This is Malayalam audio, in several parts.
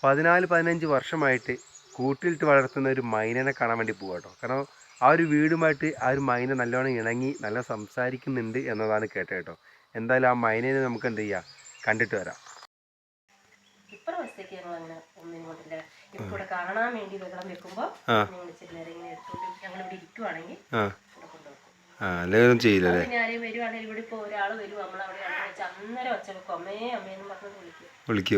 14-15 വർഷമായിട്ട് കൂട്ടിലിട്ട് വളർത്തുന്ന ഒരു മൈനനെ കാണാൻ വേണ്ടി പോകാം കേട്ടോ. കാരണം ആ ഒരു വീടുമായിട്ട് ആ ഒരു മൈന നല്ലോണം ഇണങ്ങി നല്ല സംസാരിക്കുന്നുണ്ട് എന്നതാണ് കേട്ടത് കേട്ടോ. എന്തായാലും ആ മൈനനെ നമുക്ക് എന്ത് ചെയ്യാം, കണ്ടിട്ട് വരാം. കാണാൻ വേണ്ടി വെള്ളം വെക്കുമ്പോൾ ഞങ്ങളിവിടെ ഇരിക്കുവാണെങ്കിൽ അല്ലെങ്കിൽ ചെയ്യില്ലല്ലേ. ആരെയും വരുവാണെങ്കിൽ ഇവിടെ ഇപ്പോൾ ഒരാൾ വരും, നമ്മളവിടെ അന്നേരം ഒച്ച വെക്കും, അമ്മേ അമ്മേന്ന് പറഞ്ഞ് വിളിക്കൂ.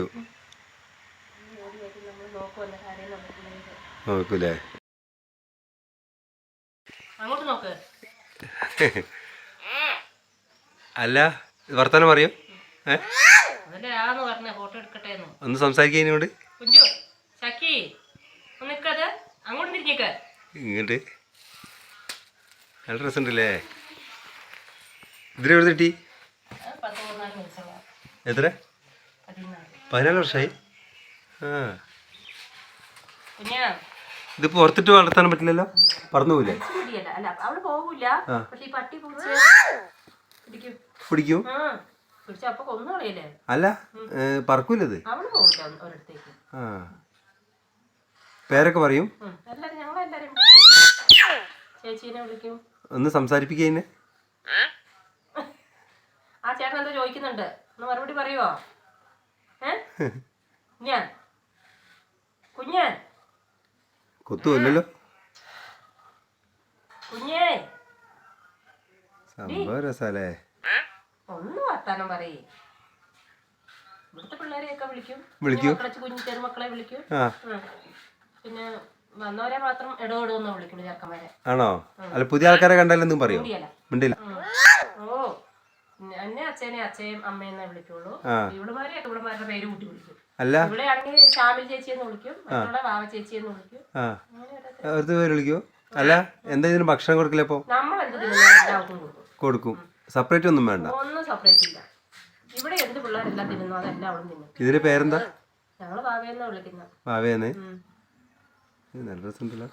നോക്കൂലേ? അങ്ങോട്ട് നോക്ക്. അല്ല വർത്താനം പറയൂ. ഫോട്ടോ എടുക്കട്ടെ ഒന്ന് സംസാരിക്കുന്നോട്. കുഞ്ചു ചക്കി നിക്കത് അങ്ങോട്ട് തിരിഞ്ഞേക്ക്. ഇങ്ങോട്ട് നല്ല രസമുണ്ടല്ലേ. ഇതിലെവിടെ കിട്ടി? എത്ര? 14 വർഷമായി. ഇത് പുറത്തിട്ട് വളർത്താൻ പറ്റില്ലല്ലോ, പറന്നു പോവില്ലേ? പിടിക്കും. അല്ല പറക്കൂലത്. പേരൊക്കെ പറയും. ഒന്ന് സംസാരിപ്പിക്കുന്നേ. ആ ചേട്ടൻ എന്താ ചോദിക്കുന്നുണ്ട്, ഒന്ന് മറുപടി പറയുവോ? ഞാൻ കുഞ്ഞേ കൊത്തുമല്ലോ. കുഞ്ഞേ സംഭവം രസല്ലേ. ഒന്ന് വർത്താനം പറയേ. ഇവിടുത്തെ പിള്ളേരെയൊക്കെ വിളിക്കും, കുഞ്ഞു ചെറുമക്കളെ വിളിക്കും. പിന്നെ വന്നവരെ മാത്രം ഇടപെടുമെന്ന് വിളിക്കുന്നു ചെറുക്കന്മാരെ. ആണോ? അല്ല പുതിയ ആൾക്കാരെ കണ്ടാലെന്നും പറയോ? മിണ്ടില്ല. ഓ എന്നെ അച്ഛനെയും അമ്മയെന്നെ വിളിക്കുള്ളൂ. ഇവിടുമാരുടെ പേര് കൂട്ടി വിളിക്കും. അല്ല ഇവിടെ ആണെങ്കിൽ ഷാമിൽ ചേച്ചിയെന്ന് വിളിക്കും, മറ്റുള്ള വാവ ചേച്ചിയെന്ന് വിളിക്കും. അവരുടെ പേര് വിളിക്കോ? അല്ല എന്താ ഇതിന് ഭക്ഷണം കൊടുക്കില്ല? അപ്പൊ നമ്മൾ എല്ലാവർക്കും കൊടുക്കും. സെപ്പറേറ്റ് ഒന്നും വേണ്ട. ഒന്നും സെപ്പറേറ്റ് ഇല്ല. ഇവിടെ എന്ത് പിള്ളേരെല്ലാം തിന്നുന്നു അതെല്ലാം അവിടെ തിന്നും. ഇതിന്റെ പേരെന്താ? ഞങ്ങള് വാവയെന്നാ വിളിക്കുന്നത്. വാവയെന്ന്? നല്ല രസമുണ്ടല്ലോ.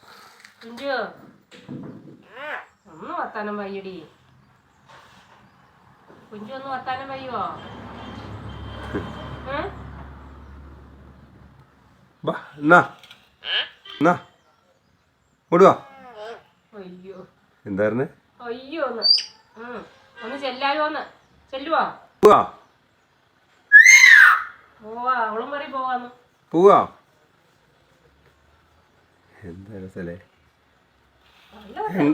ഒന്ന് വർത്താനം വയ്യടി. കുഞ്ചു ഒന്ന് വർത്താനം വയ്യോ? അയ്യോ എന്തായിരുന്നു? അയ്യോ ഒന്ന് ചെല്ലായോന്ന്. ചെല്ലുവാ? പോവാ. അവളും പറയും പോവാന്ന്. പോവാ. എന്താ രസല്ലേ.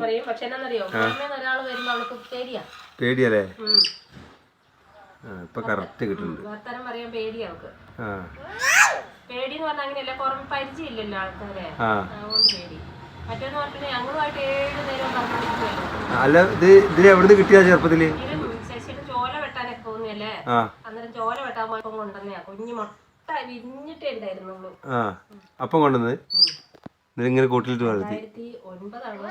പറയും. പക്ഷെ എന്നറിയോ, ഒരാള് വരുമ്പോ അവൾക്ക് പേടിയല്ലേ? ഇപ്പൊ കറക്റ്റ് കിട്ടുന്നുണ്ട്. വർത്താനം പറയാൻ പേടിയാ അവൾക്ക്. പേടിന്ന് പറഞ്ഞാൽ അങ്ങനെയല്ല, പരിചയം ഇല്ലല്ലോ ആൾക്കാരെ, അതുകൊണ്ട് പേടി. മറ്റേന്ന് പറഞ്ഞിട്ട് ഞങ്ങളുമായിട്ട് 7 നേരം പറഞ്ഞോണ്ടിരിക്കുവല്ലോ. അല്ല ഇതിൽ എവിടുന്ന് കിട്ടിയാ ചെറുപ്പത്തില്? ശശിയുടെ ചോല വെട്ടാനൊക്കെ പോകുന്നല്ലേ, അന്നേരം ചോല വെട്ടാൻ പോയപ്പോ കൊണ്ടുവന്നയാ. കുഞ്ഞു മുട്ട വിരിഞ്ഞിട്ടേ ഉണ്ടായിരുന്നുള്ളൂ. അപ്പം കൊണ്ടുവന്നത് ഇങ്ങനെ കൂട്ടിലിട്ട് വളർത്തി. 2009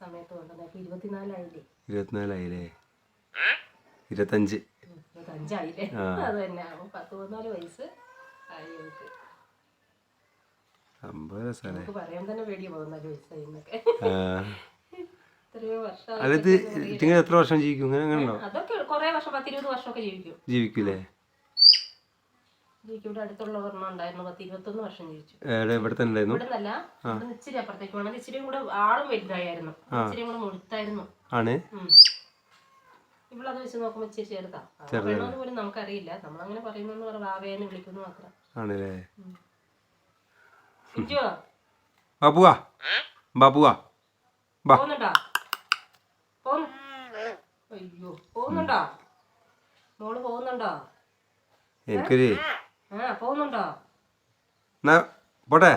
സമയത്ത് കൊണ്ടുവന്നപ്പോ 24 ആയില്ലേ? 25 ആയില്ലേ? അത് തന്നെ. 14 വയസ്സ് ആയി. നമുക്ക് പറയാൻ തന്നെ പേടിയാ 14 വയസ്സായി എന്നൊക്കെ. എത്ര വർഷം ജീവിക്കും? അതൊക്കെ കുറെ വർഷം, 10-20 വർഷമൊക്കെ ജീവിക്കൂലേ? ഇവിടെ അടുത്തുള്ള ഒരെണ്ണം ഉണ്ടായിരുന്നു, 10-21 വർഷം ജീവിച്ചു. ഇവിടെ തന്നെ ഇവിടെ നിന്നല്ല, ഇച്ചിരി അപ്പുറത്തേക്ക് വേണം. ഇച്ചിരിയും കൂടെ ആളും വലുതായിരുന്നു, ഇച്ചിരിയും കൂടെ മുഴുത്തായിരുന്നു. ഇവളത് വെച്ച് നോക്കുമ്പോ ഇച്ചിരി ചെറുതാ. പറയണമെന്ന് പോലും നമുക്കറിയില്ല. നമ്മളങ്ങനെ പറയുന്നു, വാവേന്ന് വിളിക്കുന്നു മാത്രം. പോകുന്നുണ്ടോ? അയ്യോ പോകുന്നുണ്ടോ? മോള് പോകുന്നുണ്ടോ? എനിക്കൊരു പോകുന്നുണ്ടോ? പോട്ടെ.